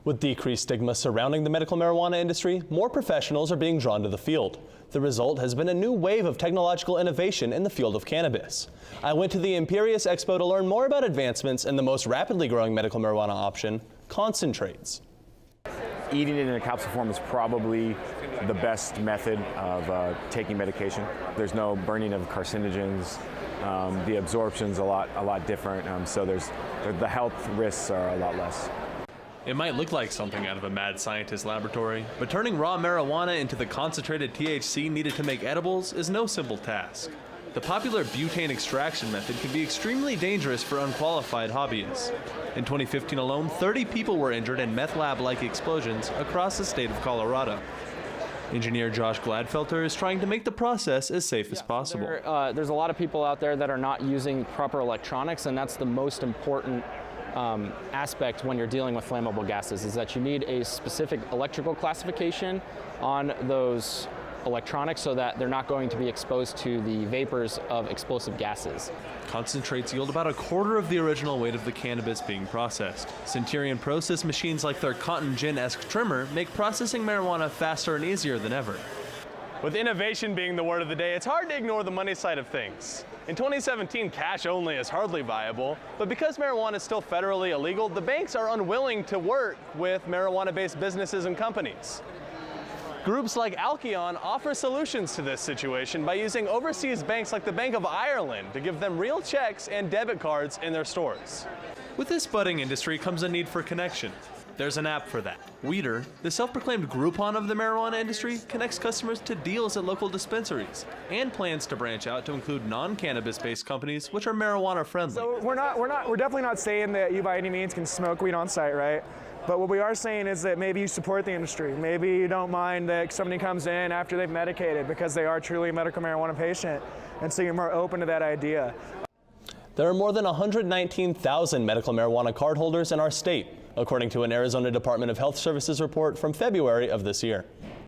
With decreased stigma surrounding the medical marijuana industry, more professionals are being drawn to the field. The result has been a new wave of technological innovation in the field of cannabis. I went to the Imperius Expo to learn more about advancements in the most rapidly growing medical marijuana option, concentrates. Eating it in a capsule form is probably the best method of taking medication. There's no burning of carcinogens. The absorption's a lot different, so the health risks are a lot less. It might look like something out of a mad scientist laboratory, but turning raw marijuana into the concentrated THC needed to make edibles is no simple task. The popular butane extraction method can be extremely dangerous for unqualified hobbyists. In 2015 alone, 30 people were injured in meth lab-like explosions across the state of Colorado. Engineer Josh Gladfelter is trying to make the process as safe as possible. There's a lot of people out there that are not using proper electronics, and that's the most important aspect when you're dealing with flammable gases, is that you need a specific electrical classification on those electronics so that they're not going to be exposed to the vapors of explosive gases. Concentrates yield about a quarter of the original weight of the cannabis being processed. Centurion process machines like their cotton gin-esque trimmer make processing marijuana faster and easier than ever. With innovation being the word of the day, it's hard to ignore the money side of things. In 2017, cash only is hardly viable, but because marijuana is still federally illegal, the banks are unwilling to work with marijuana-based businesses and companies. Groups like Alkeon offer solutions to this situation by using overseas banks like the Bank of Ireland to give them real checks and debit cards in their stores. With this budding industry comes a need for connection. There's an app for that. Weeder, the self-proclaimed Groupon of the marijuana industry, connects customers to deals at local dispensaries and plans to branch out to include non-cannabis based companies which are marijuana friendly. So we're definitely not saying that you by any means can smoke weed on site, right? But what we are saying is that maybe you support the industry. Maybe you don't mind that somebody comes in after they've medicated because they are truly a medical marijuana patient, and so you're more open to that idea. There are more than 119,000 medical marijuana cardholders in our state, according to an Arizona Department of Health Services report from February of this year.